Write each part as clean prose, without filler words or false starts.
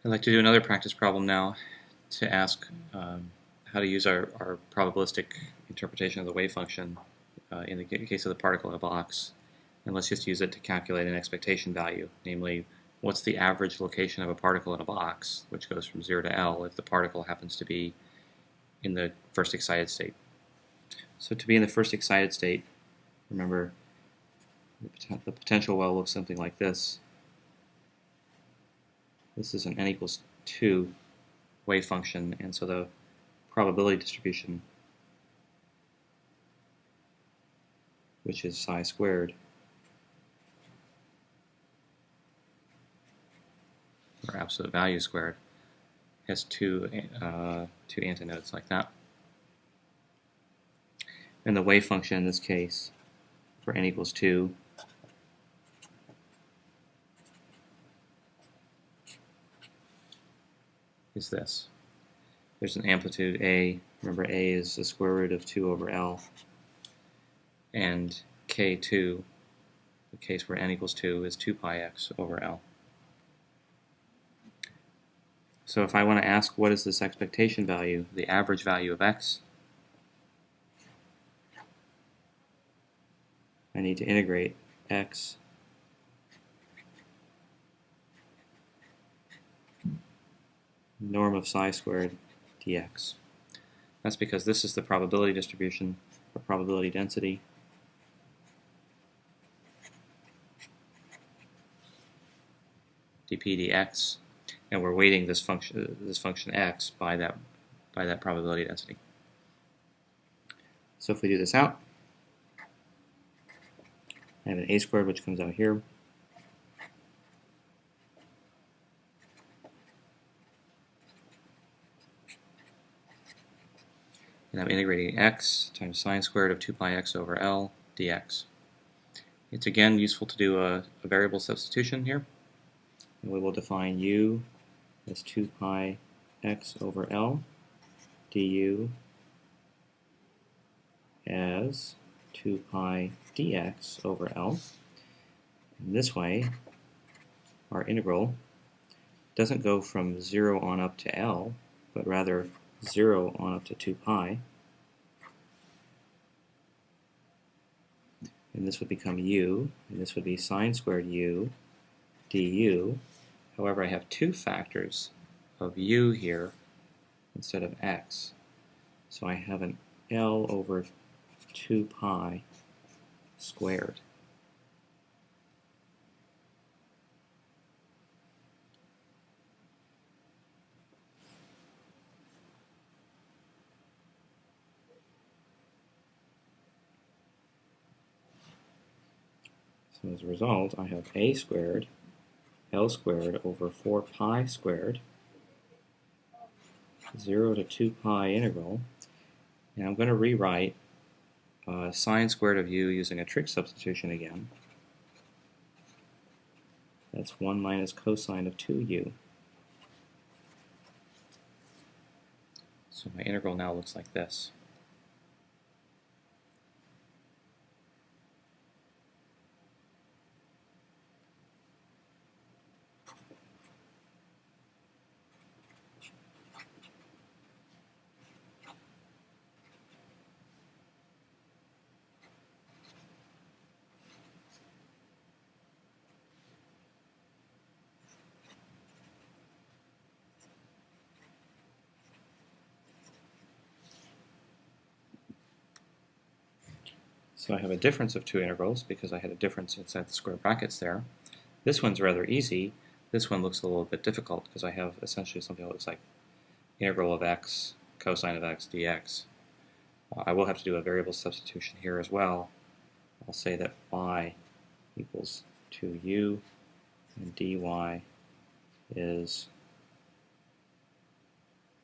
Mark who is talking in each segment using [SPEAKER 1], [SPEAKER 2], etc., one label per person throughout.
[SPEAKER 1] I'd like to do another practice problem now to ask how to use our probabilistic interpretation of the wave function in the case of the particle in a box. And let's just use it to calculate an expectation value, namely what's the average location of a particle in a box, which goes from 0 to L if the particle happens to be in the first excited state. So to be in the first excited state, remember the potential well looks something like this. This is an n equals 2 wave function, and so the probability distribution, which is psi squared, or absolute value squared, has two antinodes like that. And the wave function in this case, for n equals 2, is this. There's an amplitude a. Remember, a is the square root of 2 over L. And k2, the case where n equals 2, is 2 pi x over L. So if I want to ask what is this expectation value, the average value of x, I need to integrate x norm of psi squared dx. That's because this is the probability distribution, or probability density. dp dx, and we're weighting this function x by that probability density. So if we do this out, I have an a squared which comes out here. And I'm integrating x times sine squared of 2 pi x over L dx. It's again useful to do a variable substitution here. And we will define u as 2 pi x over L, du as 2 pi dx over L. And this way, our integral doesn't go from 0 on up to L, but rather 0 on up to 2 pi. And this would become u, and this would be sine squared u du. However, I have two factors of u here instead of x. So I have an L over 2 pi squared. So as a result, I have a squared, L squared over 4 pi squared, 0 to 2 pi integral, and I'm going to rewrite sine squared of u using a trig substitution again. That's 1 minus cosine of 2u. So my integral now looks like this. So I have a difference of two integrals because I had a difference inside the square brackets there. This one's rather easy. This one looks a little bit difficult because I have essentially something that looks like integral of x, cosine of x dx. I will have to do a variable substitution here as well. I'll say that y equals 2u and dy is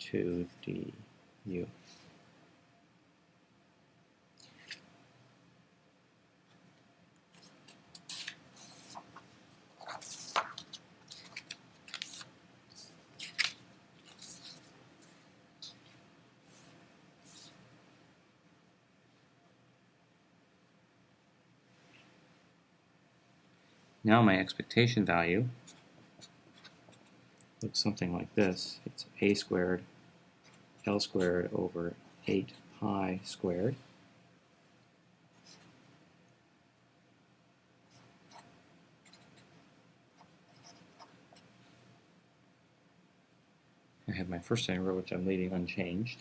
[SPEAKER 1] 2du. Now my expectation value looks something like this. It's a squared L squared over 8 pi squared. I have my first integral, which I'm leaving unchanged.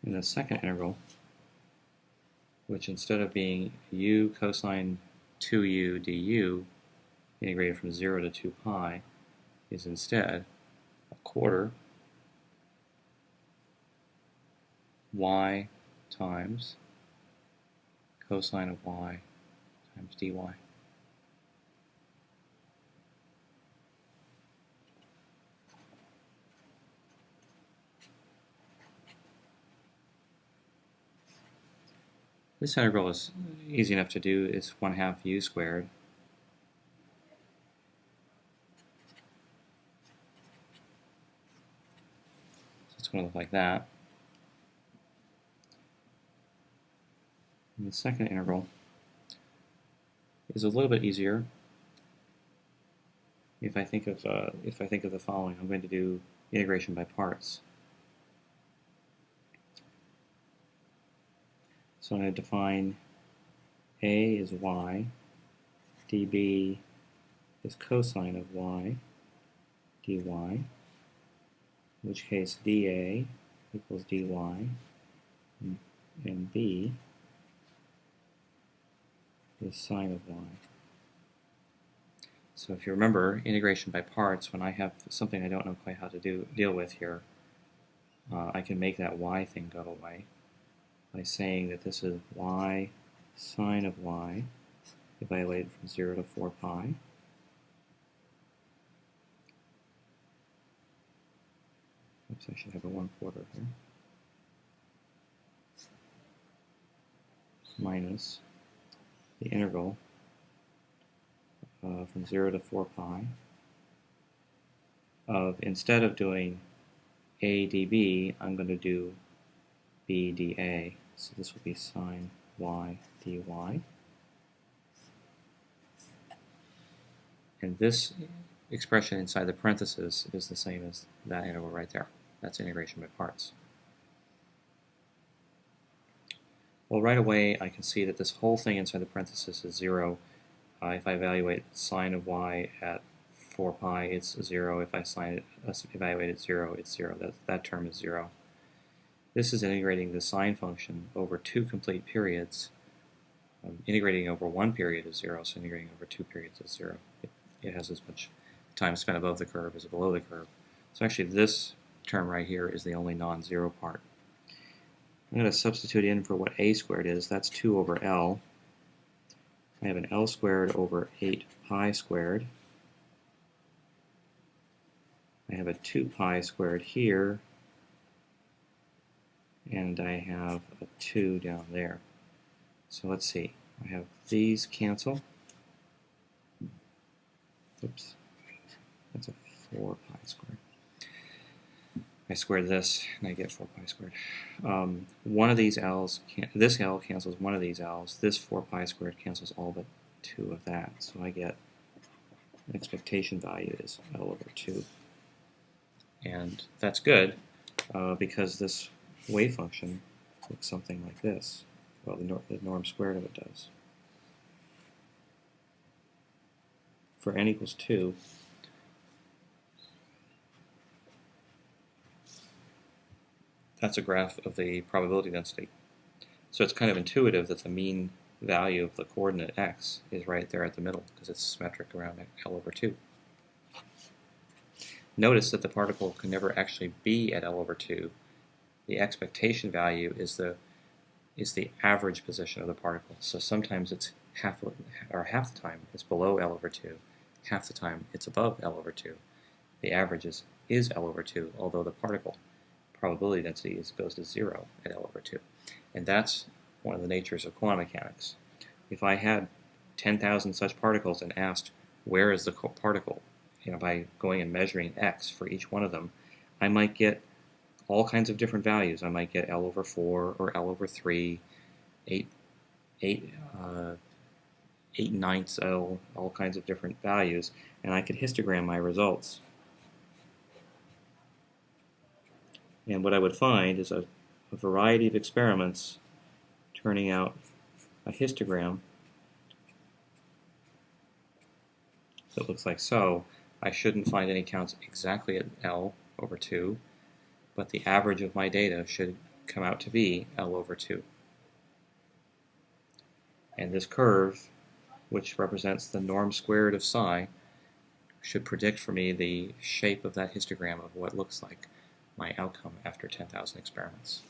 [SPEAKER 1] In the second integral, which instead of being u cosine 2u du, integrated from 0 to 2 pi, is instead a quarter y times cosine of y times dy. This integral is easy enough to do. It's 1/2 u squared. So it's going to look like that. And the second integral is a little bit easier. If I think of the following, I'm going to do integration by parts. So I'm going to define a is y, db is cosine of y, dy, in which case dA equals dy, and b is sine of y. So if you remember, integration by parts, when I have something I don't know quite how to deal with here, I can make that y thing go away by saying that this is y sine of y evaluated from 0 to 4 pi. Oops, I should have a 1/4 here. Minus the integral from 0 to 4 pi of, instead of doing a db, I'm going to do b dA. So this will be sine y dy. And this expression inside the parentheses is the same as that integral right there. That's integration by parts. Well, right away I can see that this whole thing inside the parentheses is 0. If I evaluate sine of y at 4 pi, it's 0. If I evaluate at 0, it's 0. That term is 0. This is integrating the sine function over 2 complete periods. Integrating over 1 period is 0, so integrating over 2 periods is 0. It has as much time spent above the curve as below the curve. So actually this term right here is the only non-zero part. I'm going to substitute in for what a squared is. That's 2 over L. I have an L squared over 8 pi squared. I have a 2 pi squared here, and I have a 2 down there. So let's see. I have these cancel. Oops. That's a 4 pi squared. I squared this, and I get 4 pi squared. One of these L's, this L cancels one of these L's. This 4 pi squared cancels all but 2 of that. So I get an expectation value is L over 2. And that's good because this wave function looks something like this. Well, the norm squared of it does. For n equals 2, that's a graph of the probability density. So it's kind of intuitive that the mean value of the coordinate x is right there at the middle because it's symmetric around L over 2. Notice that the particle can never actually be at L over 2. The expectation value is the average position of the particle. So sometimes it's half the time it's below L over 2, half the time it's above L over 2. The average is L over 2, although the particle probability density goes to 0 at L over 2. And that's one of the natures of quantum mechanics. If I had 10,000 such particles and asked, where is the particle? By going and measuring x for each one of them, I might get all kinds of different values. I might get L over 4 or L over 3, 8 ninths L, all kinds of different values, and I could histogram my results. And what I would find is a variety of experiments turning out a histogram that looks like so. I shouldn't find any counts exactly at L over 2, but the average of my data should come out to be L over 2. And this curve, which represents the norm squared of psi, should predict for me the shape of that histogram of what looks like my outcome after 10,000 experiments.